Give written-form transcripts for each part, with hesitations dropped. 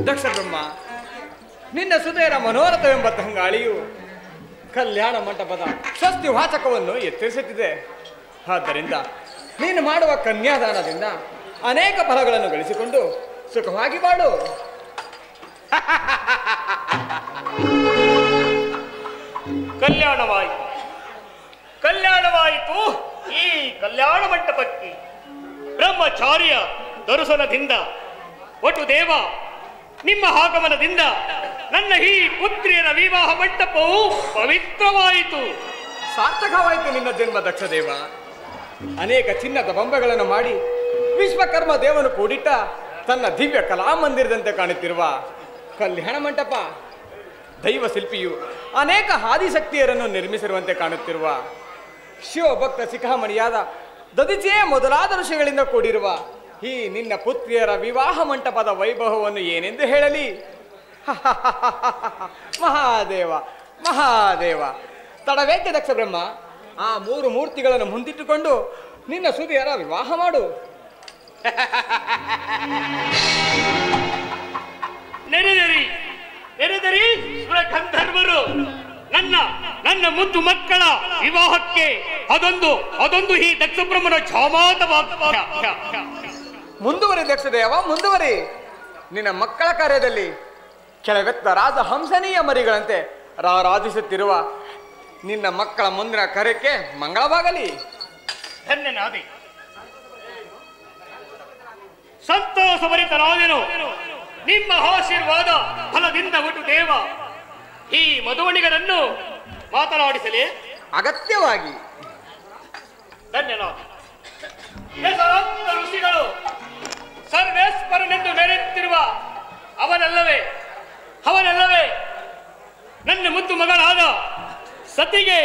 ದಕ್ಷ ಬ್ರಹ್ಮ, ನಿನ್ನ ಸುಧೇರ ಮನೋರಥವೆಂಬ ತಂಗಾಳಿಯು ಕಲ್ಯಾಣ ಮಂಟಪದ ಸ್ವಸ್ತಿ ವಾಚಕವನ್ನು ಎತ್ತರಿಸುತ್ತಿದೆ. ಆದ್ದರಿಂದ ನೀನು ಮಾಡುವ ಕನ್ಯಾದಾನದಿಂದ ಅನೇಕ ಫಲಗಳನ್ನು ಗಳಿಸಿಕೊಂಡು ಸುಖವಾಗಿ ಬಾಳು. ಕಲ್ಯಾಣವಾಯಿತು, ಕಲ್ಯಾಣವಾಯಿತು. ಈ ಕಲ್ಯಾಣ ಮಂಟಪಕ್ಕೆ ಬ್ರಹ್ಮಚಾರ್ಯ ದರ್ಶನದಿಂದ ಒಟ್ಟು ದೇವ ನಿಮ್ಮ ಆಗಮನದಿಂದ ನನ್ನ ಈ ಪುತ್ರಿಯರ ವಿವಾಹ ಮಂಟಪವು ಪವಿತ್ರವಾಯಿತು. ಸಾರ್ಥಕವಾಯಿತು ನಿನ್ನ ಜನ್ಮ ದಕ್ಷದೇವ. ಅನೇಕ ಚಿನ್ನದ ಬೊಂಬೆಗಳನ್ನು ಮಾಡಿ ವಿಶ್ವಕರ್ಮ ದೇವನು ಕೂಡಿಟ್ಟ ತನ್ನ ದಿವ್ಯ ಕಲಾಮಂದಿರದಂತೆ ಕಾಣುತ್ತಿರುವ ಕಲ್ಯಾಣ ಮಂಟಪ, ದೈವ ಶಿಲ್ಪಿಯು ಅನೇಕ ಆದಿಶಕ್ತಿಯರನ್ನು ನಿರ್ಮಿಸಿರುವಂತೆ ಕಾಣುತ್ತಿರುವ ಶಿವಭಕ್ತ ಶಿಖಾಮಣಿಯಾದ ದದಿಚೆ ಮೊದಲಾದ ಋಷಿಗಳಿಂದ ಕೂಡಿರುವ ಈ ನಿನ್ನ ಪುತ್ರಿಯರ ವಿವಾಹ ಮಂಟಪದ ವೈಭವವನ್ನು ಏನೆಂದು ಹೇಳಲಿ? ಮಹಾದೇವ ಮಹಾದೇವ, ತಡವೇಕೆ ದಕ್ಷ ಬ್ರಹ್ಮ? ಆ 3 ಮೂರ್ತಿಗಳನ್ನು ಮುಂದಿಟ್ಟುಕೊಂಡು ನಿನ್ನ ಸುದಿಯರ ವಿವಾಹ ಮಾಡು. ನೆರೆದರಿ ಗಂಧರ್ವರು ನನ್ನ ಮುದ್ದು ಮಕ್ಕಳ ವಿವಾಹಕ್ಕೆ ಅದೊಂದು ಈ ದಕ್ಷ ಬ್ರಹ್ಮನ ಮುಂದುವರಿ ದಕ್ಷದೇವ, ಮುಂದುವರಿ. ನಿನ್ನ ಮಕ್ಕಳ ಕಾರ್ಯದಲ್ಲಿ ಕೆಲವೆತ್ತ ರಾಜಹಂಸನೀಯ ಮರಿಗಳಂತೆ ರಾರಾಜಿಸುತ್ತಿರುವ ನಿನ್ನ ಮಕ್ಕಳ ಮುಂದಿನ ಕಾರ್ಯಕ್ಕೆ ಮಂಗಳವಾಗಲಿ. ಧನ್ಯನಾದೆ. ಸಂತೋಷಭರಿತನಾದೆನು ನಿಮ್ಮ ಆಶೀರ್ವಾದ ಫಲದಿಂದ ಒಟ್ಟು ದೇವ. ಈ ಮಧುವಣಿಗರನ್ನು ಮಾತನಾಡಿಸಲೇ? ಅಗತ್ಯವಾಗಿ. ಧನ್ಯನಾದ. ಋಷಿಗಳು ಸರ್ವೇಶ್ವರನೆಂದು ಮೆರೆಯುತ್ತಿರುವ ಅವನಲ್ಲವೇ ನನ್ನ ಮುದ್ದು ಮಗಳಾದ ಸತಿಗೆ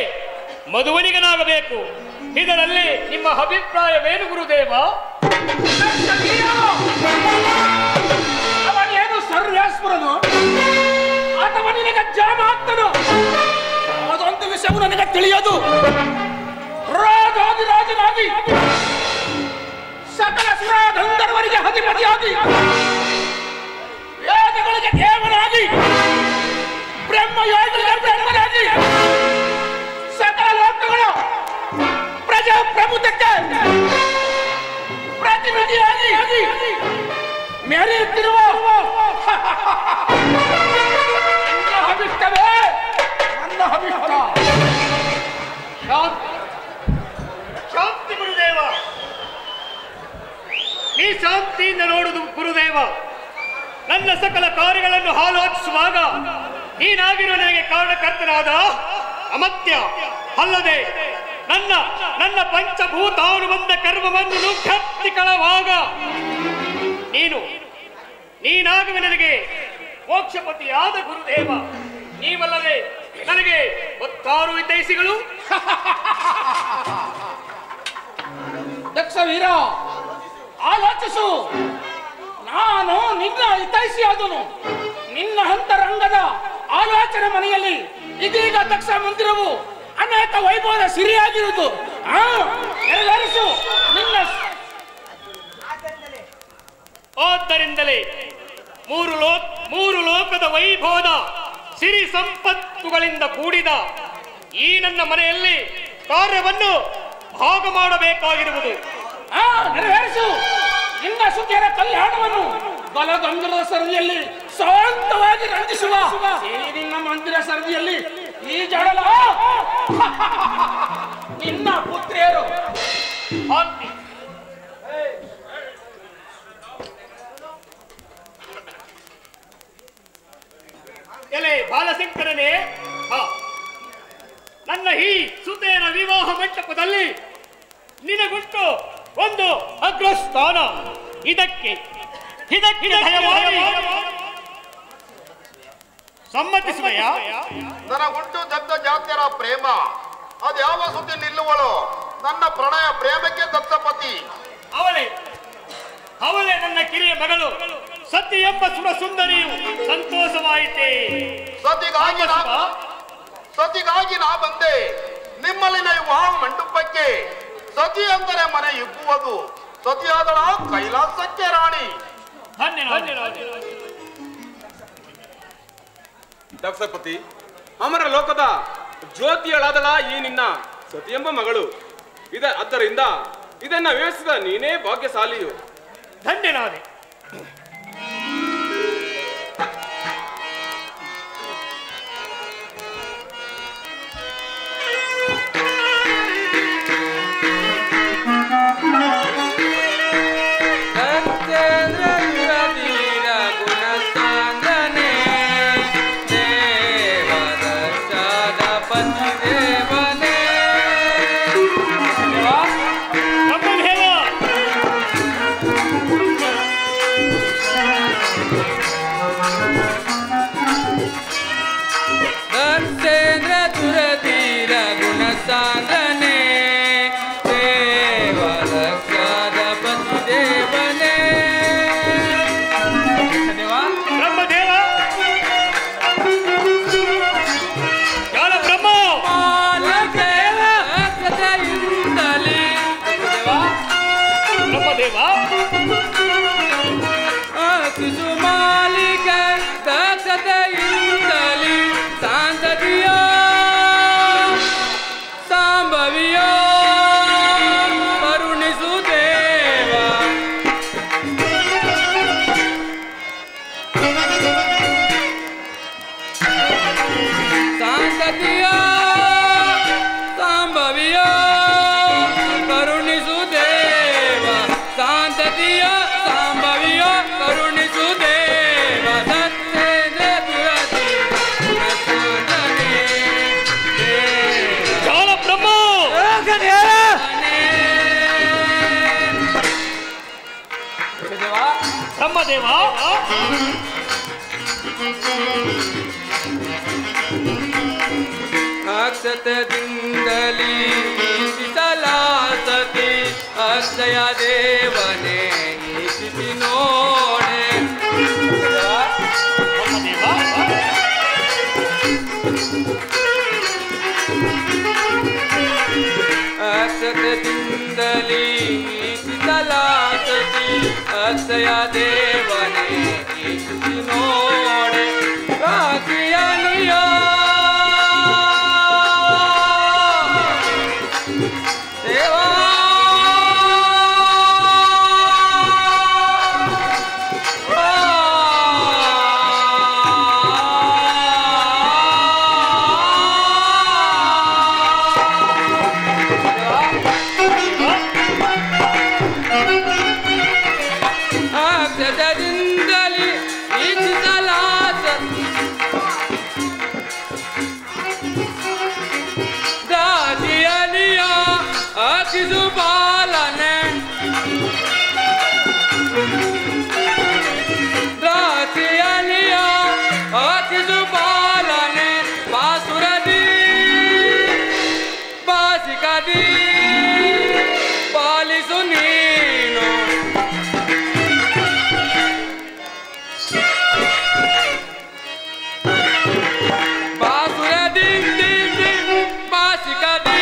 ಮಧುವಣಿಗನಾಗಬೇಕು. ಇದರಲ್ಲಿ ನಿಮ್ಮ ಅಭಿಪ್ರಾಯವೇನು ಗುರುದೇವ? ಅವನೇನು ಸರ್ವೇಶ್ವರನು ಅಥವಾ ನಿನಗೆ ಜಾಮಾಕ್ತನು? ಅದೊಂದು ವಿಷಯವು ನನಗೆ ತಿಳಿಯೋದು. ರಾಜಾದಿರಾಜನಾಗಿ ಸಕಲ ಸುರ ಗಂಧರ್ವರಿಗೆ ಅಧಿಪತಿಯಾಗಿ ವೇದಗಳಿಗೆ ದೇವನಾಗಿ ಬ್ರಹ್ಮಯೋಗಿಗಳಿಗೆ ಬ್ರಹ್ಮನಾಗಿ ಸಕಲ ಲೋಕಗಳು ಪ್ರಜಾಪ್ರಭುತ್ವಕ್ಕೆ ಪ್ರತಿನಿಧಿಯಾಗಿ ಮೆರೆಯುತ್ತಿರುವ ನನ್ನ ಅಭಿಷ್ಟವೇ ನನ್ನ ಅಭಿಷ್ಟ. ಶಾಂತಿ ಗುರುದೇವ. ಈ ಶಾಂತಿಯಿಂದ ನೋಡುವುದು ಗುರುದೇವ. ನನ್ನ ಸಕಲ ಕಾರ್ಯಗಳನ್ನು ಆಲೋಚಿಸುವಾಗ ನೀನಾಗಿರುವ ನನಗೆ ಕಾರಣಕರ್ತನಾದ ಅಮತ್ಯ ಅಲ್ಲದೆ ನನ್ನ ಪಂಚಭೂತಾನುಬಂಧ ಕರ್ಮವನ್ನು ನುಗ್ಗತ್ತಿಕೊಳ್ಳುವಾಗ ನೀನಾಗುವ ನನಗೆ ಮೋಕ್ಷಪತಿಯಾದ ಗುರುದೇವ. ನೀವಲ್ಲದೆ ನನಗೆ 6 ಹಿತೈಷಿಗಳು. ದಕ್ಷ ವೀರ, ಆಲೋಚಿಸು. ನಾನು ನಿನ್ನ ಹಿತೈಷಿಯಾದನು. ನಿನ್ನ ಅಂತರಂಗದ ಆಲೋಚನೆ ಮನೆಯಲ್ಲಿ ಇದೀಗ ದಕ್ಷ ಮಂದಿರವು ಅನೇಕ ವೈಭವದ ಸಿರಿಯಾಗಿರುವುದು. ನೆರವೇರಿಸು ನಿನ್ನ. ಆದ್ದರಿಂದಲೇ ಮೂರು ಲೋಕದ ವೈಭವದ ಸಿರಿ ಸಂಪತ್ತುಗಳಿಂದ ಕೂಡಿದ ಈ ನನ್ನ ಮನೆಯಲ್ಲಿ ಕಾರ್ಯವನ್ನು ಭಾಗ ಮಾಡಬೇಕಾಗಿರುವುದು. ನೆರವೇರಿಸು ನಿನ್ನ ಸುಖಿಯರ ಕಲ್ಯಾಣವನ್ನು. ಬಲಗಂಧದ ಸರದಿಯಲ್ಲಿ ಶಾಂತವಾಗಿ ರಂಜಿಸುವ ನಿನ್ನ ಮಂದಿರ ಸರದಿಯಲ್ಲಿ ಈ ಜಡಲ ನಿನ್ನ ಪುತ್ರಿಯರು. ಎಲೆ ಬಾಲಶಂಕರನೇ, ನನ್ನ ಈ ಸುತೆಯರ ವಿವಾಹ ಮಂಟಪದಲ್ಲಿ ನಿನಗುಂಟು ಒಂದು ಅಗ್ರಸ್ಥಾನ. ಇದಕ್ಕೆ ಸಮ್ಮತಿಸುವೆಯಾ? ನನಗುಂಟು ದತ್ತ ಜಾತ್ಯರ ಪ್ರೇಮ. ಅದ್ಯಾವ ಸುದ್ದಿ ನಿಲ್ಲುವಳು? ನನ್ನ ಪ್ರಣಯ ಪ್ರೇಮಕ್ಕೆ ದತ್ತಪತಿ. ಅವಳೇ ನನ್ನ ಕಿರಿಯ ಮಗಳು ಸತಿ ಎಂಬ ಸುರ ಸುಂದರಿಯು. ಸಂತೋಷವಾಯಿತೇ? ಸತಿಗಾಗಿ ನಾ ಬಂದೆ ನಿಮ್ಮಲ್ಲಿನ ವಿವಾಹ ಮಂಟಪಕ್ಕೆ. ಸತಿ ಅಂದರೆ ಮನೆ ಇಬ್ಬುವುದು. ಸತಿಯಾದಳ ಕೈಲಾಸಕ್ಕೆ ರಾಣಿ. ದಕ್ಷಪತಿ, ಅಮರ ಲೋಕದ ಜ್ಯೋತಿಯಳಾದಳ ಈ ನಿನ್ನ ಸತಿ ಎಂಬ ಮಗಳು. ಆದ್ದರಿಂದ ಇದನ್ನ ವ್ಯವಸ್ಥಿತ ನೀನೇ ಭಾಗ್ಯಶಾಲಿಯು. ಧನ್ಯನಾದೆ. ದೇವ ಕುಸುಮಾಲಿಕ ದಕ್ಷತೆಯಿಂದಲಿ ಶಾಂತತೆಯ ಸಂಭವಿಯ ಕರುಣಿಸು ದೇವ ಶಾಂತತೆಯ ಸಂಭವಿಯ ಕರುಣಿಸು ದೇವ ಶಾಂತತೆಯ ಸಂಭವಿಯ ಕರುಣಿಸು ದೇವ ಸತ್ಯೇಂದ್ರ ದುರತಿ ಜಾಲ ಬ್ರಹ್ಮ ಬ್ರಹ್ಮದೇವ ಅಕ್ಷತದಿಂದಲಿ ಶೀತಲಾಸತಿ ಅಕ್ಷಯ ದೇವನೇ ಈ ಸ್ಥಿತಿ ನೋಡೆ ಅಕ್ಷತದಿಂದಲಿ ಶೀತಲಾಸತಿ ಅಕ್ಷಯ ದೇವನೇ ಈ ಸ್ಥಿತಿ ನೋಡೆ ರಾಖಿಯನಿಯ ದೇವಾ ಅಕ್ಷತದಿಂದಲಿ ಈಚಿಸಲಾಸ ದಾದಿಯಲಿಯ ಅತಿಸು ಪಾಲನೆ ದಾದಿಯಲಿಯ ಅತಿಸು ಪಾಲನೆ ಬಾಸುರದಿ ಬಾಸಿಕದಿ ಪಾಲಿಸು ನೀನು ಬಾಸುರದಿ ಬಾಸಿಕದಿ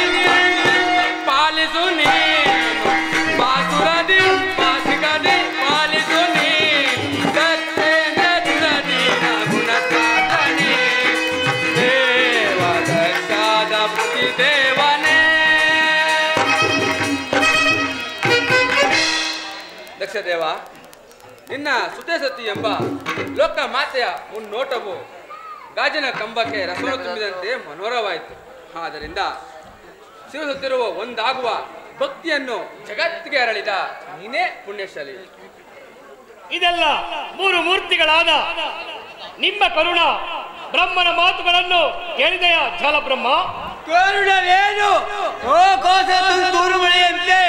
ಪಾಲಿಸು ನೀನು ಬಾಸುರದಿ ಬಾಸಿಕದಿ ಪಾಲಿಸು ನೀನು ಸತ್ಯೇಂದ್ರ ದುರದೀನ ಗುಣಸಾಧನೆ ದೇವ ದಕ್ಷಾದ ಪತಿ ದೇವನೇ ದಕ್ಷದೇವ ನಿನ್ನ ಸುತೇಸತಿ ಎಂಬ ಲೋಕ ಮಾತೆಯ ಮುನ್ನೋಟವು ಗಾಜಿನ ಕಂಬಕ್ಕೆ ರಸವನ್ನು ತುಂಬಿದಂತೆ ಮನೋಹರವಾಯಿತು. ಆದ್ದರಿಂದ ಶಿವಸುತ್ತಿರುವ ಒಂದಾಗುವ ಭಕ್ತಿಯನ್ನು ಜಗತ್ತಿಗೆ ಅರಳಿದ ನೀನೇ ಪುಣ್ಯಶಾಲಿ. ಇದೆಲ್ಲ ಮೂರು ಮೂರ್ತಿಗಳಾದ ನಿಮ್ಮ ಕರುಣ ಬ್ರಹ್ಮನ ಮಾತುಗಳನ್ನು ಕೇಳಿದೆಯ ಜಾಲ ಬ್ರಹ್ಮ? ಕರುಣವೇನು ಓ ಕೋಸ ತೂರುಮಳೆಯಂತೆ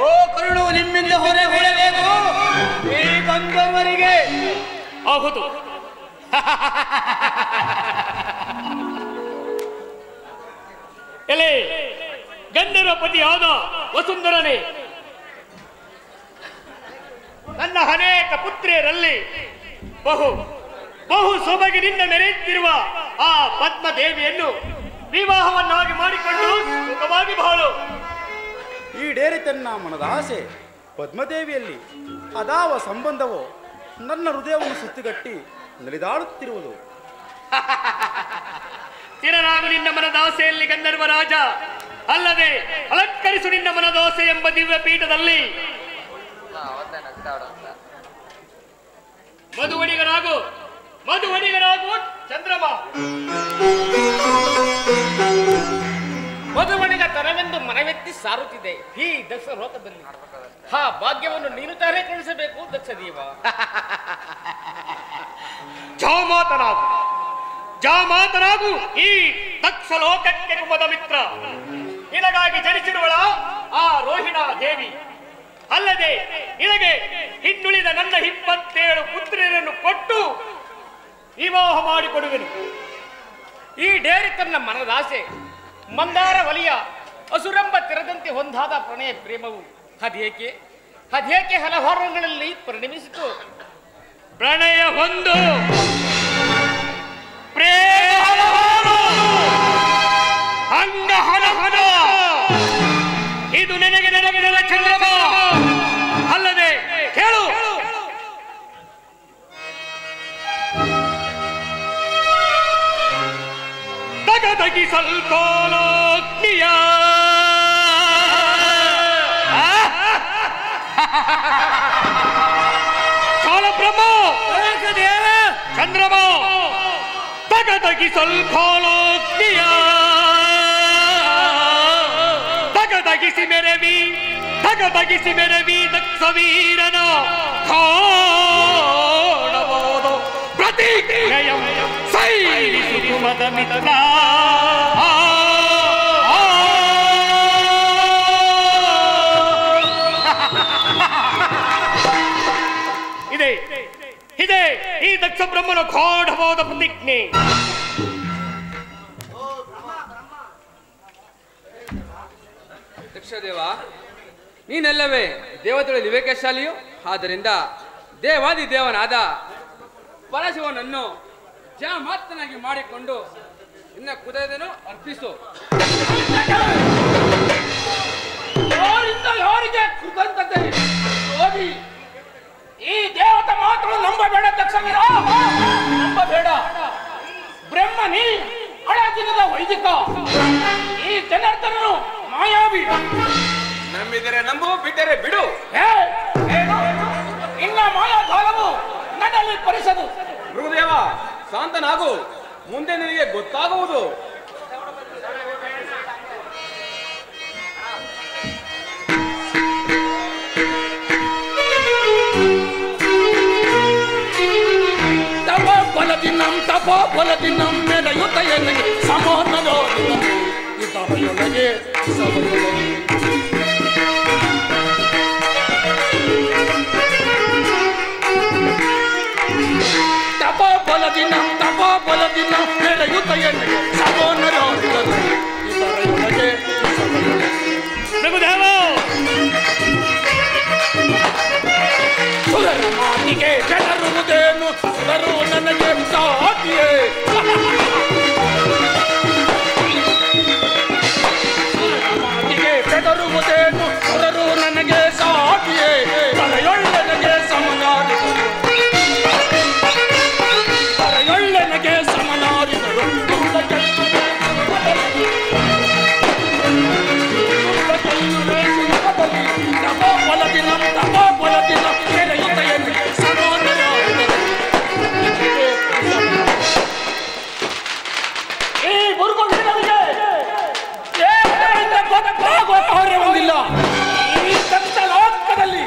ಓ ಕರುಣವು ನಿಮ್ಮಿಂದ ಹೊರಗೊಳ್ಳಬೇಕು ಈ ಗಂಧರ್ವರಿಗೆ. ಹೌದು, ಎಲೆ ಗಂಧರ್ವಪತಿಯಾದ ವಸುಂಧರನೇ, ನನ್ನ ಅನೇಕ ಪುತ್ರಿಯರಲ್ಲಿ ಬಹು ಬಹು ಸೊಬಗಿನಿಂದ ಮೆರೆಯುತ್ತಿರುವ ಆ ಪದ್ಮದೇವಿಯನ್ನು ವಿವಾಹವನ್ನಾಗಿ ಮಾಡಿಕೊಂಡು ಸುಖವಾಗಿ ಬಾಳು. ಈಡೇರಿತನ್ನ ಮನದ ಆಸೆ ಪದ್ಮದೇವಿಯಲ್ಲಿ ಅದಾವ ಸಂಬಂಧವೋ ನನ್ನ ಹೃದಯವನ್ನು ಸುತ್ತಿಗಟ್ಟಿ ನಲಿದಾಡುತ್ತಿರುವುದು. ಸ್ಥಿರನಾಗು ನಿನ್ನ ಮನದಾಸೆಯಲ್ಲಿ ಗಂಧರ್ವ ರಾಜ, ಅಲ್ಲದೆ ಅಲಂಕರಿಸು ನಿನ್ನ ಮನದಾಸೆ ಎಂಬ ದಿವ್ಯ ಪೀಠದಲ್ಲಿ ಮಧುವಣಿಗನಾಗು ಮಧುವಣಿಗನಾಗು ಚಂದ್ರಮ. ಮಧುವಣಿಗ ತರವೆಂದು ಮನವೆತ್ತಿ ಸಾರುತ್ತಿದೆ ಈ ದಕ್ಷ ಲೋಕದಲ್ಲಿ. ಆ ಭಾಗ್ಯವನ್ನು ನೀನು ತಾನೇ ಕಳಿಸಬೇಕು ದಕ್ಷ ದೇವ. ಜಾಮಾತನಾಗು ಈ ದಕ್ಷ ಲೋಕಕ್ಕೆ ಕುಮದ ಮಿತ್ರ. ನಿನಗಾಗಿ ಜನಿಸಿರುವಳ ಆ ರೋಹಿಣಾ ದೇವಿ, ಅಲ್ಲದೆ ನಿನಗೆ ಇನ್ನುಳಿದ ನನ್ನ 27 ಪುತ್ರಿಯರನ್ನು ಕೊಟ್ಟು ವಿವಾಹ ಮಾಡಿಕೊಡುವೆನು. ಈ ಡೇರಿ ತನ್ನ ಮನದಾಸೆ ಮಂದಾರ ವಲಿಯ ಅಸುರಂಬ ತೆರೆದಂತೆ ಹೊಂದಾದ ಪ್ರಣಯ ಪ್ರೇಮವು ಅದೇಕೆ ಹಲವಾರುಗಳಲ್ಲಿ ಪರಿಣಮಿಸಿತು. ಪ್ರಣಯ ಹೊಂದು ಪ್ರೇಮ ಹಲವಾರು, ಅಂಗ ಹನ ಹನ, ಇದು ನನಗೆ ನೆನಪಿನ ಚಂದ್ರಮ, ಅಲ್ಲದೆ ತಗದಗಿ ಸ್ವಲ್ಪೋಕ್ತಿಯ ತಗದಗಿಸಿ ಮೆರವಿ ದಕ್ಷವೀರನ ಕಾಣಬಹುದು ಪ್ರತಿಜ್ಞೆಯಂ ಸೈರಿಸು ಸುಮದ ಮಿತ್ರ ಇದೆ ಈ ದಕ್ಷ ಬ್ರಹ್ಮನ ಗಾಢವಾದ ಪ್ರತಿಜ್ಞೆ. ದಕ್ಷದೇವ, ನೀನೆಲ್ಲವೇ ದೇವತೆಗಳಲ್ಲಿ ವಿವೇಕಶಾಲಿಯು. ಆದ್ದರಿಂದ ದೇವಾದಿ ದೇವನಾದ ಪರಶಿವನನ್ನು ಮಾತನಾಗಿ ಮಾಡಿಕೊಂಡು ನಿನ್ನ ಕುದುರೆಯನ್ನು ಅರ್ಪಿಸು. ಯಾರಿಗೆ ಕೃತಜ್ಞತೆ ಹೋಗಿ ಈ ದೇವತ ಮಾತನ್ನು ನಂಬಬೇಡ ದಕ್ಷವೀರ, ನಂಬಬೇಡ. ಬ್ರಹ್ಮನಿ ಹಳದಿನದ ವೈದಿಕ, ಈ ಜನಾರ್ದನನು ಮಾಯಾವಿ. ನಂಬಿದರೆ ನಂಬು, ಬಿಟ್ಟರೆ ಬಿಡು. ಇನ್ನ ಮಾಯಾಜಾಲವು ನನ್ನಲ್ಲಿ ಪರಿಸದು. ಗುರುದೇವ, ಶಾಂತನಾಗು, ಮುಂದೆ ನಿನಗೆ ಗೊತ್ತಾಗುವುದು. ತಪೋಬಲದಿನಂ ಮೆರೆಯುತ್ತ ಎನಗೆ ಸಮಾನದೊಳಗೆ ಸಭೆಯೊಳಗೆ ತಪೋಬಲದಿನಂ ಮೆರೆಯುತ್ತ ಎನಗೆ ಸಮಾನದೊಳಗೆ ಸಭೆಯೊಳಗೆ ಪ್ರಭುದೇವ, ಸುರರ ಮಾತಿಗೆ ಜನರುವುದೇನು, ಸುರರು ನನಗೆ ಸಾಟಿಯೇ. ಸುರರ ಮಾತಿಗೆ ಬೆದರುವುದೇನು, ಸುರರು ನನಗೆ ಸಾಟಿಯೇ. ತಲೆಯೊಳ್ಳೆನಗೆ ಸಮನಾರಿದರು, ತಲೆಯೊಳ್ಳೆನಗೆ ಸಮನಾರಿದರು. ತಪೋಬಲದಿನಂ ಮೆರೆಯುತ್ತ ಎನಗೆ ಸಮಾನರಾಗಿದರು. ಈ ಗುರುಗಳಿಗೆ ದೇವತೆಗಳಿಂದ ಗೊತ್ತಾಗುವ ಕಾರ್ಯವೊಂದಿಲ್ಲ ಈ ಲೋಕದಲ್ಲಿ.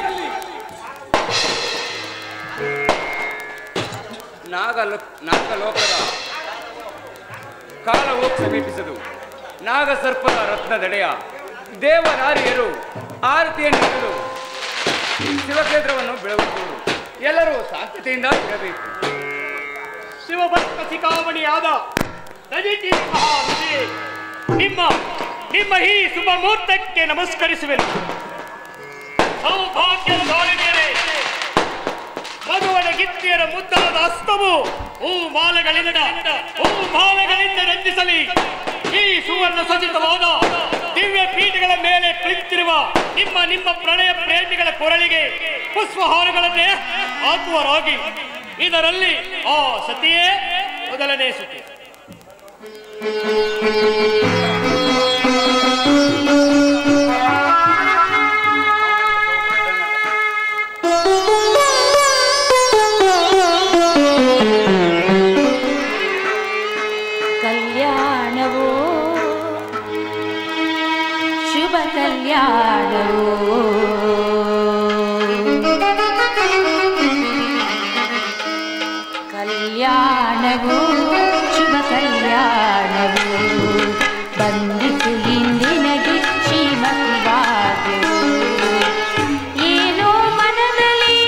ನಾಗಲೋಕದ ಕಾಲವು ಸಮೀಪಿಸದು. ನಾಗಸರ್ಪದ ರತ್ನದೆಡೆಯ ದೇವನಾರಿಯರು ಆರತಿಯನ್ನು ನೀಡಲು ಶಿವಕ್ಷೇತ್ರವನ್ನು ಬೆಳಗುವುದು. ಎಲ್ಲರೂ ಸಾಧ್ಯತೆಯಿಂದ ಇರಬೇಕು. ಶಿವಭಕ್ತ ಶಿಖಾಮಣಿಯಾದ ದಜಿಟಿ ಮಹಾನುಭಾವೆ, ನಿಮ್ಮ ಈ ಶುಭ ಮುಹೂರ್ತಕ್ಕೆ ನಮಸ್ಕರಿಸುವೆನು. ಸೌಭಾಗ್ಯದ ದಾಳಿಮೇಲೆ ಮಗುವನ ಗಿತ್ತಿಯರ ಮುದ್ದಾದ ಹಸ್ತವು ಹೂಮಾಲೆಗಳಿಂದ ರಂಜಿಸಲಿ. ಈ ಸುವರ್ಣ ಸಚಿತವಾದ ದಿವ್ಯ ಪೀಠಗಳ ಮೇಲೆ ಕುಳಿತಿರುವ ನಿಮ್ಮ ಪ್ರಣಯ ಪ್ರೇಮಿಗಳ ಕೊರಳಿಗೆ ಪುಷ್ಪಹಾರಗಳನ್ನೇ ಹಾಕುವರಾಗಿ. ಇದರಲ್ಲಿ ಆ ಸತಿಯೇ ಮೊದಲನೇ ಸತಿ. ಕಲ್ಯಾಣವೋ ಶುಭ ಕಲ್ಯಾಣವೋ ಕಲ್ಯಾಣವೋ ಶುಭ ಕಲ್ಯಾಣವೋ ಬಂದಿತು ಇಂದಿನಗೆ ಶ್ರೀಮತಿವಾದ್ಯವೋ. ಏನೋ ಮನದಲ್ಲಿ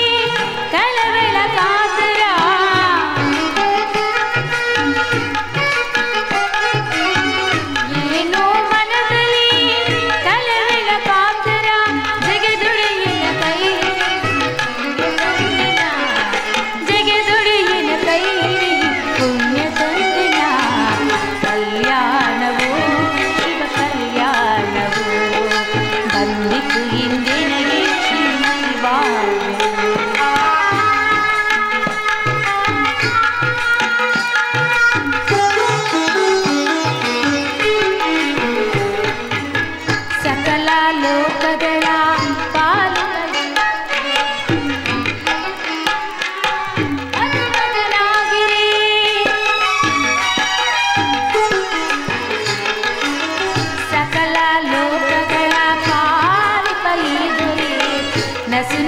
ಕಳವಳ ಕಾತರ, ಏನೋ ಮನದಲ್ಲಿ ಕಳವಳ ಕಾತರ, ಜಗದೊಡೆಯನ ಕೈ ಜಗದೊಡೆಯನ ಕೈ ಪುಣ್ಯ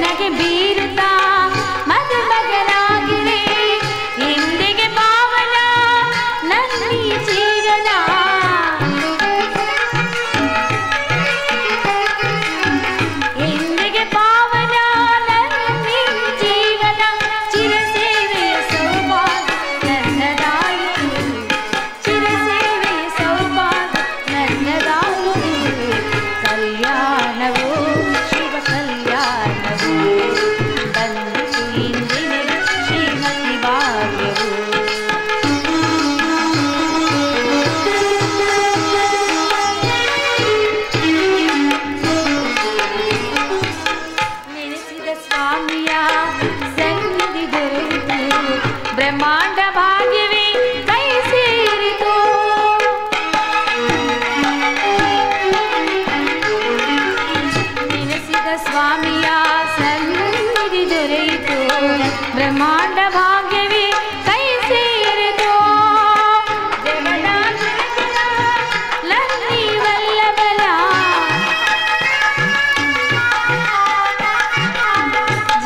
ನನಗೆ ಬೀರುತ್ತಾ ಮದುಮಗನಾಗಿರೆ ಎಂದಿಗೆ ಪಾವನ ನನ್ನಿ ಜೀವನ ಎಂದಿಗೆ ಪಾವನ ನನ್ನಿ ಜೀವನ ಚಿರಸೇವೆಯ ಸೌಭಾಗ್ಯ ನನ್ನದಾಯಿತು ಚಿರಸೇವೆಯ ಸೌಭಾಗ್ಯ ನನ್ನದಾಯಿತು ಕಲ್ಯಾಣವು ಶುಭ ಕಲ್ಯಾಣವು ಬಂದಿತು ಇಂದಿನ ಶ್ರೀಮತಿ ಭಾಗ್ಯವು ನೆನೆಸಿದ ಸ್ವಾಮಿಯ ಸನ್ನಿಧಿ ದೊರೆಯಿತು ಬ್ರಹ್ಮಾಂಡ ಭಾಗ್ಯವೇ ಕೈ ಸೇರಿತು ನೆನೆಸಿದ ಸ್ವಾಮಿಯ ಸನ್ನಿಧಿ ದೊರೆಯಿತು ಬ್ರಹ್ಮಾಂಡ ಭಾಗ್ಯವೇ ಕೈ ಸೇರಿತು ಜಗದಾನಂದನ ಲಕ್ಷ್ಮೀ ವಲ್ಲಭನ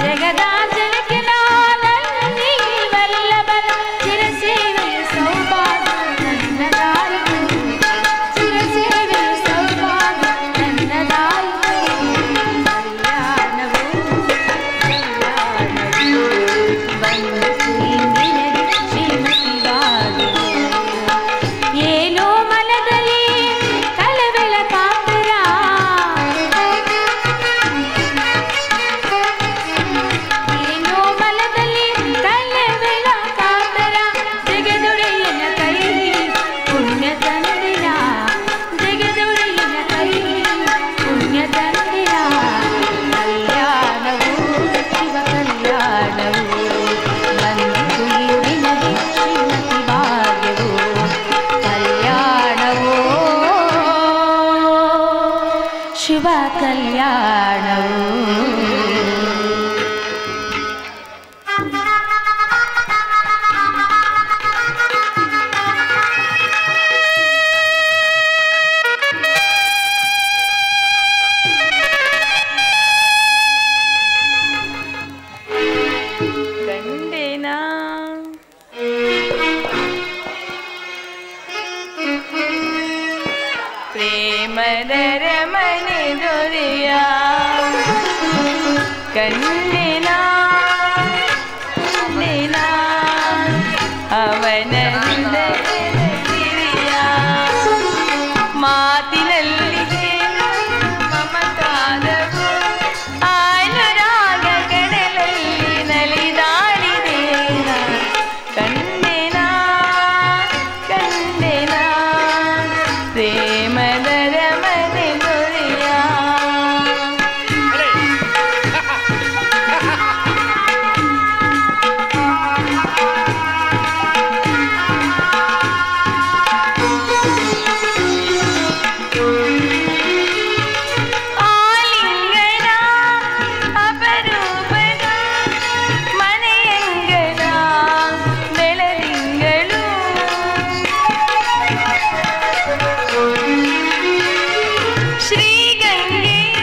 ಜಗದಾಂಜನಕ್ಕೆ ಲಕ್ಷ್ಮೀ ವಲ್ಲಭನ ಚಿರಸೇವೆಯ ಸೌಭಾಗ್ಯ ನನ್ನದಾಯಿತು ಚಿರಸೇವೆಯ ಸೌಭಾಗ್ಯ ನನ್ನದಾಯಿತು ಕಲ್ಯಾಣವು ಬಂದಿತು ಇಂದಿನ ಶ್ರೀಮತಿ ಭಾಗ್ಯವು ಏನೋ ಮನದಲ್ಲಿ ಕಳವಳ ಕಾತರ ಏನೋ ಮನದಲ್ಲಿ ಕಳವಳ ಕಾತರ ಜಗದೊಡೆಯನ ಕೈಲಿ ಪುಣ್ಯ ತಂದಿರ ಜಗದೊಡೆಯನ ಕೈಲಿ ಪುಣ್ಯ ತಂದಿರ ಕಲ್ಯಾಣವು ಶಿವ ಕಲ್ಯಾಣವು ಬಂದಿತು ಇಂದಿನ ಶ್ರೀಮತಿ ಭಾಗ್ಯವು ಕಲ್ಯಾಣವು ಶಿವ ಕಲ್ಯಾಣವು ಗಂಡೆನ ಪ್ರೇಮದ ರಮನೆ ದೊರೆಯ ಕಣ್ಣಿನ ಕಣ್ಣಿನ ಅವನ ಹೃದಯದ ಸಿರಿಯ ಮಾತಿನಲ್ಲಿ ಮಮಕಾರವು ಅನುರಾಗ ಕಡಲಲ್ಲಿ ನಲಿದಾಡಿದೆ ಕಣ್ಣಿನ ಕಣ್ಣಿನ ಪ್ರೇಮದ ರಮನೆ ದೊರೆಯ ಆಲಿಂಗನ ಅಪರೂಪದ ಮನೆಯಂಗನ ಬೆಳದಿಂಗಳು ಶ್ರೀಗಂಗೆಯ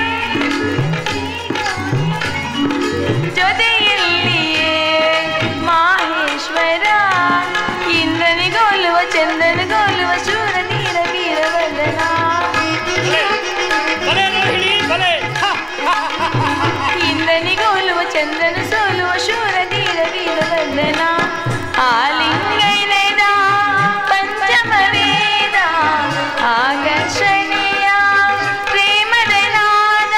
ಜೊತೆಯಲ್ಲಿಯೇ ಮಾಹೇಶ್ವರ ಇಂದ್ರನಿಗೋಲುವ ಚಂದ್ರನಿಗೋಲುವ ಶೂರ ನೀರ ವೀರವದನ ಬಲೆ ರೋಹಿಣಿ ಬಲೆ ಇಂದ್ರನಿಗೋಲುವ ಚಂದ್ರನ ಸೋಲುವ ಶೂರ ಧೀರ ವೀರವದನ ಆಲಿಂಗೈನದ ಪಂಚಮ ವೇದ ಆಕರ್ಷಣೀಯ ಪ್ರೇಮದ ನಾದ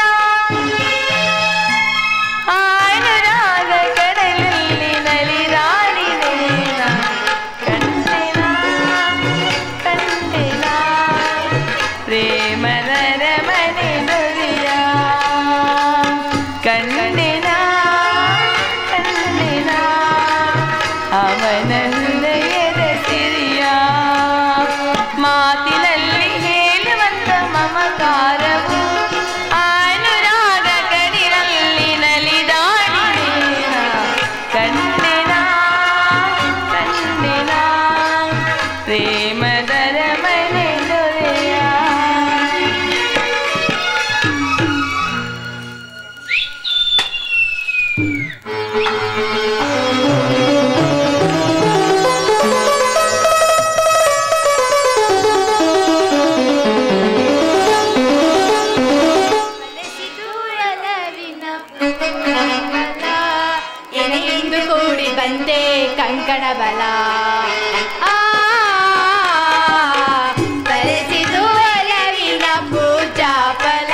ಅನುರಾಗ ಕಡಲಲ್ಲಿ ನಲಿದಾಡಿದೆ ಕಣ್ಣಿನ ಕಣ್ಣಿನ ಪ್ರೇಮದ ರಮನೆ ದೊರೆಯ ಕಣ್ಣಿನ ಕಣ್ಣಿನ ಅವನ ಹೃದಯದ ಸಿರಿಯ ಮಾತಿನಲ್ಲಿ ಹೇಳುವಂತ ಮಮಕಾರವು ಅನುರಾಗ ಕಡಿಲಲ್ಲಿ ನಲಿದಾಡಿದೆ ಕಣ್ಣಿನ ಕಣ್ಣಿನ ಪ್ರೇಮದ ರಮನೆ ದೊರೆಯ ಬಂತೆ ಕಂಕಣ ಬಲ ಬರೆಸಿದು ಒಲವಿನ ಪೂಜಾ ಫಲ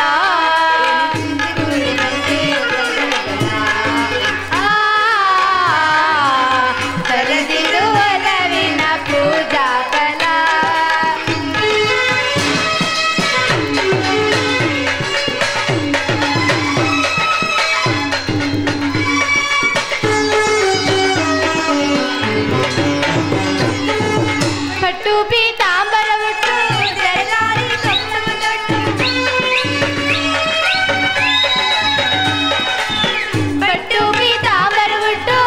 ಬರೆಸಿದು ಒಲವಿನ ಪೂಜಾ ಫಲ ಪಟ್ಟು ಪೀತಾಂಬರ ಉಟ್ಟು ಜರದಾರಿ ಸೊಪ್ಪು ತೊಟ್ಟು ಪಟ್ಟು ಪೀತಾಂಬರ ಉಟ್ಟು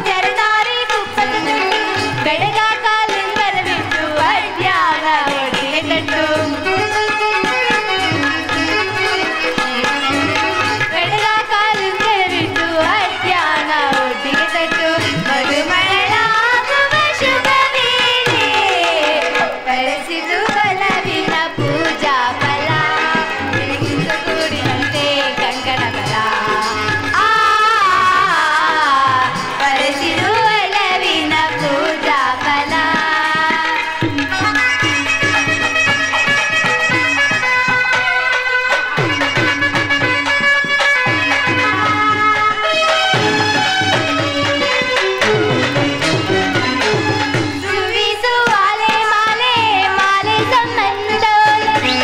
ಜರದಾರಿ ಕುಪ್ಪದ ತೊಟ್ಟು ಬೆಳಗ ಕಾಲಿಂದರ ಬಿಟ್ಟು ಅಡ್ಯಾಗ ಒಟ್ಟಿಗೆ ತಟ್ಟು ಬೆಳಗ ಕಾಲಿಂದರ ಬಿಟ್ಟು ಅಡ್ಯಾಗ ಒಟ್ಟಿಗೆ ತಟ್ಟು ಮಧುಮಳಾಗುವ ಶುಭ ಬರೆಸಿದು ಒಲವಿನ ಪೂಜಾ ಫಲ ಬೆಳಗಿಂದು ಕೂಡಿದಂತೆ ಕಂಕಣ ಬಲ ಬರೆಸಿದು ಒಲವಿನ ಪೂಜಾ ಫಲ ಸುವಿಸುವಾಲೆ ಮಾಲೆ ಮಾಲೆ ಸಂಬಂಧೋಲೆ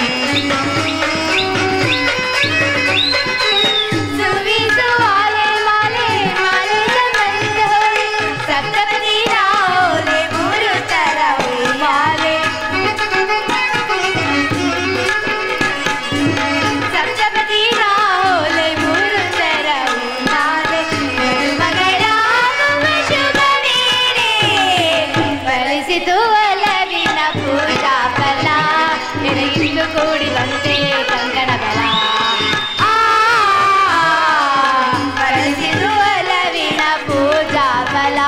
ಸುವಿಸುವಾಲೆ ಮಾಲೆ ಮಾಲೆ ಸಂಬಂಧೋಲೆ ಸಪ್ತಪದಿ ರಾವೋಲೆ ಮೂರು ತರ ಮಾಲೆ ಸಪ್ತಪದಿ ರಾವೋಲೆ ಮೂರು ತರ ಮಾಲೆ ಮಗಳಾಗುವ ಶುಭ ವೇಳೆ ಬರೆಸಿದು ಒಲವಿನ ಪೂಜಾ ಫಲ ಬೆಳಗಿಂದು ಕೂಡಿದಂತೆ ಕಂಕಣ ಬಲ ಬರೆಸಿದು ಒಲವಿನ ಪೂಜಾ ಫಲ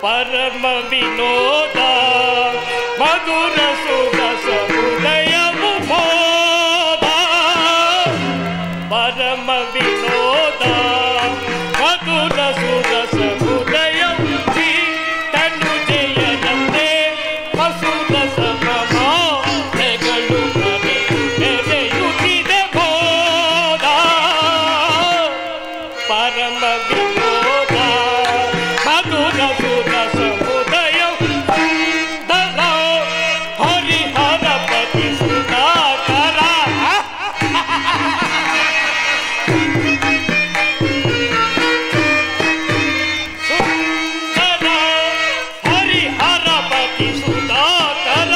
ಪರಮ ವಿನೋದ ಮಧುರ ಸುರಸ ಹೃದಯವು ಬೋಧ ಪರಮ ವಿನೋದ ಮಧುರ ಸುರಸ ಹೃದಯವು ತನು ಜಯನಂತೆ ಹಸುರ ಸಮಗಳು ಮೆರೆಯುತ್ತಿದೆ ಬೋಧ ಪರಮ ವಿನೋದ ಮಧುರ ಸುರಸ ಹೃದಯವು ಹರಿಹರ ಪತಿ ಸುಧಾಕರ ಸುಂದರ ಹರಿಹರ ಪತಿ ಸುಧಾಕರ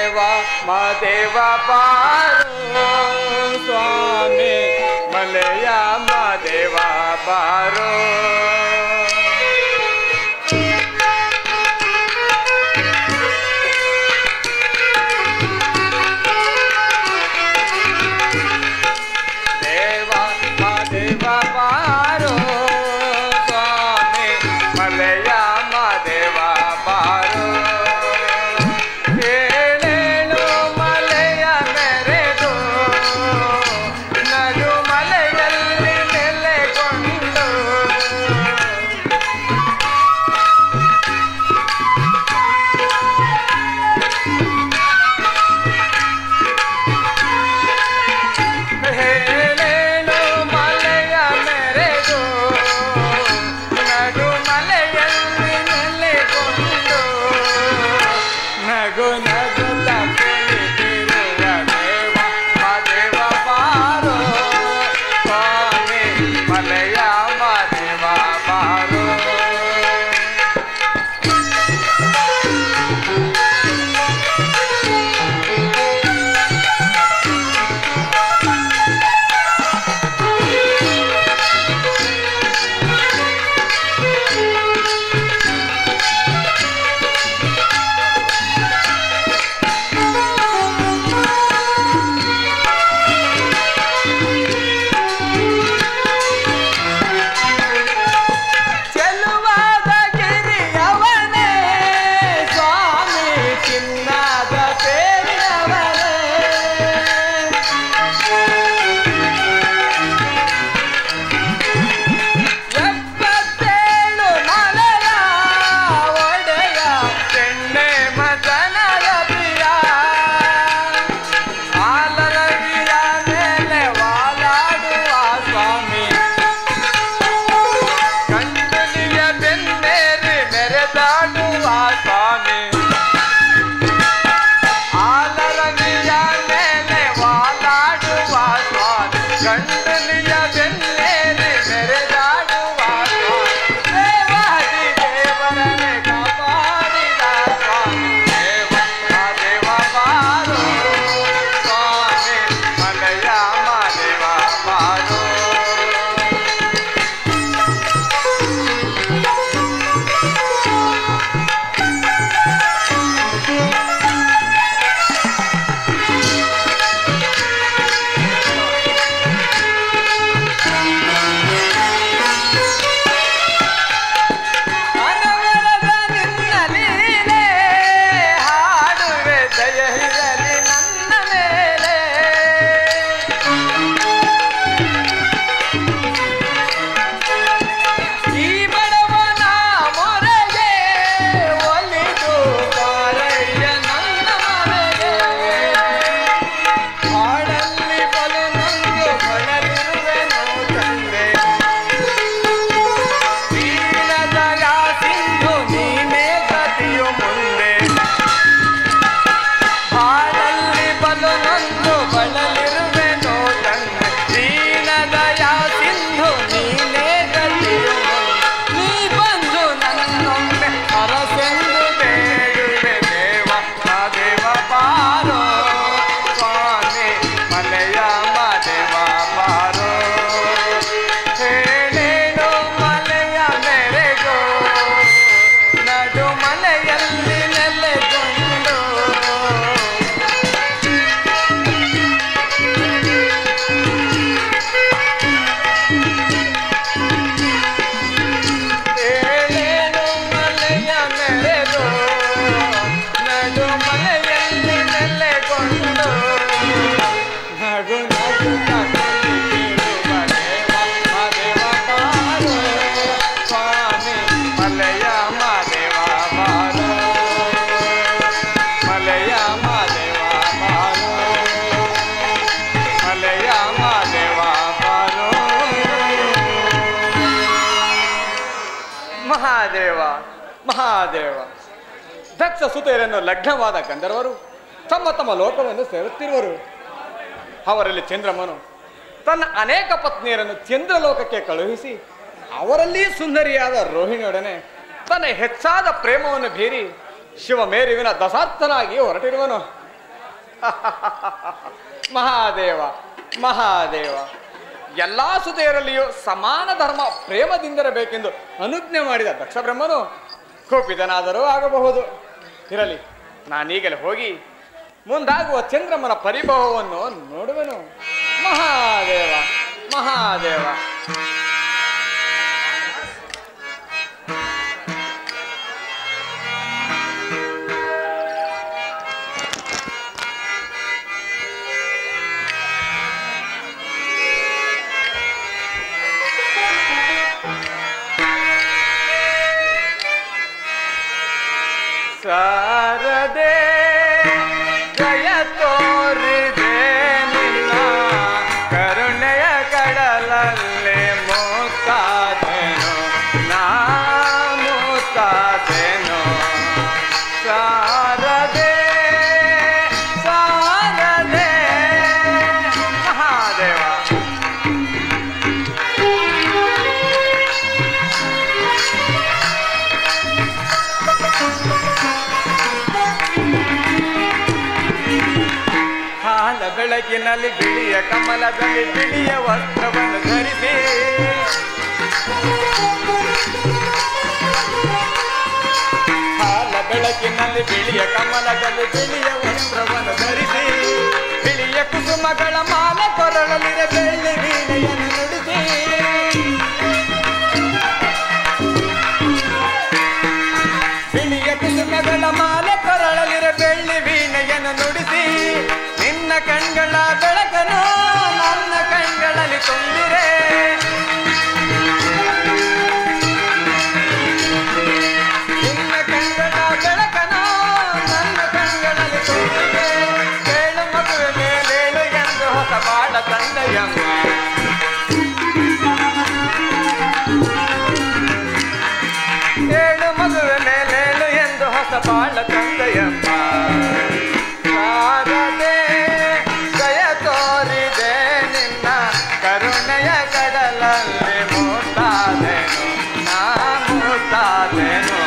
ಮಹಾದೇವ ಬಾರೋ ಸ್ವಾಮಿ ಮಲೆಯ ಮಹಾದೇವ ಬಾರೋ ಮಹಾದೇವ ಮಹಾದೇವ. ದಕ್ಷ ಸುತೆಯರನ್ನು ಲಗ್ನವಾದ ಗಂಧರ್ವರು ತಮ್ಮ ತಮ್ಮ ಲೋಕವನ್ನು ಸೇರುತ್ತಿರುವರು. ಅವರಲ್ಲಿ ಚಂದ್ರಮನು ತನ್ನ ಅನೇಕ ಪತ್ನಿಯರನ್ನು ಚಂದ್ರಲೋಕಕ್ಕೆ ಕಳುಹಿಸಿ ಅವರಲ್ಲಿ ಸುಂದರಿಯಾದ ರೋಹಿಣಿಯೊಡನೆ ತನ್ನ ಹೆಚ್ಚಾದ ಪ್ರೇಮವನ್ನು ಬೀರಿ ಶಿವಮೇರುವಿನ ದಸಾರ್ಥನಾಗಿ ಹೊರಟಿರುವನು. ಮಹಾದೇವ ಮಹಾದೇವ, ಎಲ್ಲಾ ಸುತೆಯರಲ್ಲಿಯೂ ಸಮಾನ ಧರ್ಮ ಪ್ರೇಮದಿಂದಿರಬೇಕೆಂದು ಅನುಜ್ಞೆ ಮಾಡಿದ ದಕ್ಷ ಬ್ರಹ್ಮನು ಕೋಪಿತನಾದರೂ ಆಗಬಹುದು. ಇರಲಿ, ನಾನೀಗಲೇ ಹೋಗಿ ಮುಂದಾಗುವ ಚಂದ್ರಮ್ಮನ ಪರಿಭವವನ್ನು ನೋಡುವೆನು. ಮಹಾದೇವ ಮಹಾದೇವ. ಶಾರದೆ ಜಯ ತೋರಿದೆ ನಿನ್ನ ಕರುಣೆಯ ಕಡಲಲ್ಲಿ ಮುತ್ತಾದೆನು ನಾ ಮುತ್ತಾದೆನು. ಶಾರದೆ ಶಾರದೆ ಮಹಾದೇವ. ಹಾಲ ಬೆಳಕಿನಲ್ಲಿ ಬಿಳಿಯ ಕಮಲದಲ್ಲಿ ಬಿಳಿಯ ವಸ್ತ್ರವನ್ನು ಧರಿಸಿ ಹಾಲ ಬೆಳಕಿನಲ್ಲಿ ಬಿಳಿಯ ಕಮಲದಲ್ಲಿ ಬಿಳಿಯ ವಸ್ತ್ರವನ್ನು ಧರಿಸಿ ಬಿಳಿಯ ಕುಸುಮಗಳ ಮಾಲೆ ಕೊರಳಲಿರ ಬೆಳ್ಳಿ ವೀಣೆಯನ್ನು ನುಡಿಸಿ ಬಿಳಿಯ ಕುಸುಮಗಳ ಮಾಲೆ ಕೊರಳಲಿರ ಬೆಳ್ಳಿ ವೀಣೆಯನ್ನು ನುಡಿಸಿ ನಿನ್ನ ಕಣ್ಗಳ ಬೆಳಕನು ನನ್ನ ಕಣ್ಗಳಲ್ಲಿ ತುಂಬಿರೆ ನಿನ್ನ ಕಣ್ಗಳ ಬೆಳಕನು ನನ್ನ ಕಣ್ಗಳಲ್ಲಿ ತುಂಬಿರೆ. ಕೇಳು ಮಗುವೆ ಮೇಲೇಳು ಎಂದು ಹೊಸ ಬಾಳ ತಂದೆಯಮ್ಮ. ಕೇಳು ಮಗುವೆ ಮೇಲೇಳು ಎಂದು ಹೊಸ ಬಾಳ ತಂದೆಯಮ್ಮ. ಶಾರದೆ ಜಯ ತೋರಿದೆ ನಿನ್ನ ಕರುಣೆಯ ಕಡಲಲ್ಲಿ ಮುತ್ತಾದೆನು ನಾ ಮುತ್ತಾದೆನು.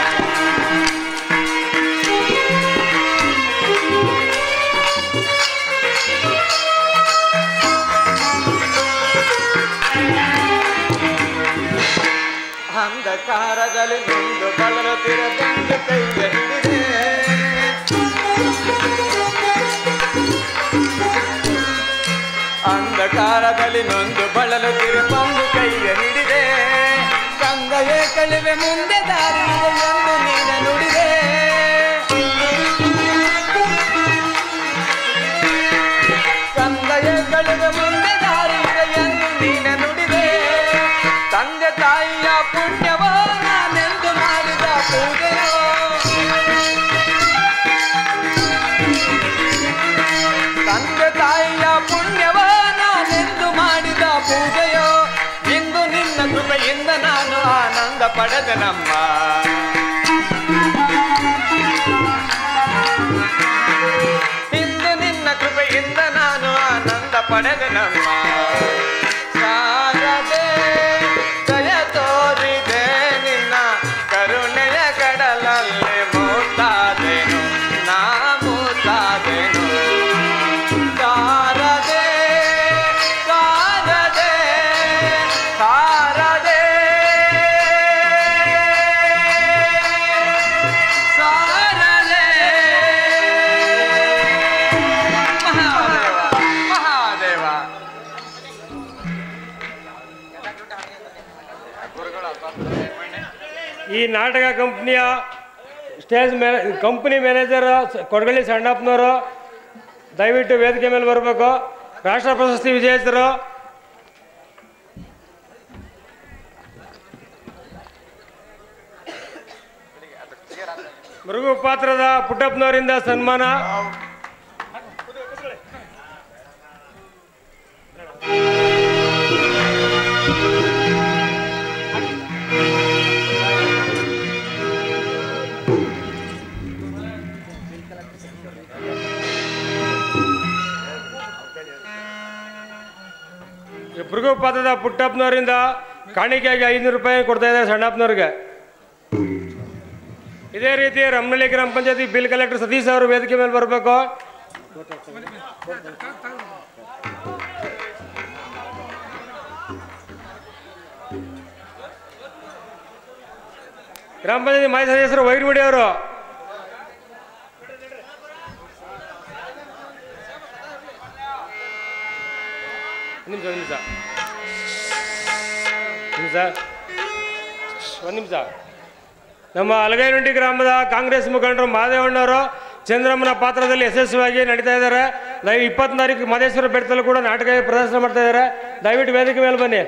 ಅಂಧಕಾರದಲ್ಲಿ ನಿಂದು ಬಳಲುತ್ತಿರದೊಂದು ಕೈಯ ಹಿಡಿದೆ ಅಂಧಕಾರದಲ್ಲಿ ನೊಂದು ಬಳಲುತ್ತಿರಬಂದು ಕೈಯ ಹಿಡಿದೆ. ಕಂದಯೇ ಕಳಿವೆ ಮುಂದೆ ದಾರಿಯಿದೆ ಎಂದು ನೀನ ನುಡಿದೆ. ಕಂದಯೇ ಕಳಿವೆ ಮುಂದೆ ದಾರಿಯಿದೆ ಎಂದು ನೀನ ನುಡಿದೆ. ತಂದೆ ತಾಯಿಯ ಪುಣ್ಯವೋ ನಾನೆಂದು ಮಾಡಿದ ಪೂಜೆಯೋ ತಂದೆ ತಾಯಿಯ ಪುಣ್ಯವೋ ನಾನೆಂದು ಮಾಡಿದ ಪೂಜೆಯೋ ಇಂದು ನಿನ್ನ ಕೃಪೆಯಿಂದ ನಾನು ಆನಂದ ಪಡೆದೆನಮ್ಮ. ಇಂದು ನಿನ್ನ ಕೃಪೆಯಿಂದ ನಾನು ಆನಂದ ಪಡೆದೆನಮ್ಮ. ಶಾರದೆ ಜಯ ತೋರಿದೆ ನಿನ್ನ ಕರುಣೆಯ ಕಡಲಲ್ಲಿ ಮುತ್ತಾದೆನು ನಾ ಮುತ್ತಾದೆನು. ಶಾರದೆ ಶಾರದೆ ಶಾರದೆ ಶಾರದೆ ಮಹಾದೇವ ಮಹಾದೇವ. ಈ ನಾಟಕ ಕಂಪ್ನಿಯ ಕಂಪ್ನಿ ಮ್ಯಾನೇಜರ್ ಕೊಡಗಳ್ಳಿ ಸಣ್ಣಪ್ಪನವರು ದಯವಿಟ್ಟು ವೇದಿಕೆ ಮೇಲೆ ಬರಬೇಕು. ರಾಷ್ಟ್ರ ಪ್ರಶಸ್ತಿ ವಿಜೇತರು ಮೃಗು ಪಾತ್ರದ ಪುಟ್ಟಪ್ಪನವರಿಂದ ಸನ್ಮಾನ. ಮೃಗು ಪಾತ್ರದ ಪುಟ್ಟಪ್ಪನವರಿಂದ ಕಾಣಿಕೆಯಾಗಿ 500 ರೂಪಾಯಿ ಕೊಡ್ತಾ ಇದ್ದಾರೆ ಸಣ್ಣಪ್ಪನವ್ರಿಗೆ. ಇದೇ ರೀತಿ ರಮನಹಳ್ಳಿ ಗ್ರಾಮ ಪಂಚಾಯತಿ ಬಿಲ್ ಕಲೆಕ್ಟರ್ ಸತೀಶ್ ಅವರು ವೇದಿಕೆ ಮೇಲೆ ಬರಬೇಕು. ಗ್ರಾಮ ಪಂಚಾಯತಿ ಮಾಜಿ ಸದಸ್ಯರು ವೈರ್ಮುಡಿ ಅವರು. ಒಂದು ನಿಮಿಷ. ನಮ್ಮ ಅಲಗೈನುಂಡಿ ಗ್ರಾಮದ ಕಾಂಗ್ರೆಸ್ ಮುಖಂಡರು ಮಾದೇವಣ್ಣವರು ಚಂದ್ರಮ್ಮನ ಪಾತ್ರದಲ್ಲಿ ಯಶಸ್ವಿಯಾಗಿ ನಡೀತಾ ಇದ್ದಾರೆ. 20 ತಾರೀಕು ಮಹದೇಶ್ವರ ಬೆಟ್ಟದಲ್ಲೂ ಕೂಡ ನಾಟಕ ಪ್ರದರ್ಶನ ಮಾಡ್ತಾ ಇದ್ದಾರೆ. ದಯವಿಟ್ಟು ವೇದಿಕೆ ಮೇಲೆ ಬನ್ನಿ.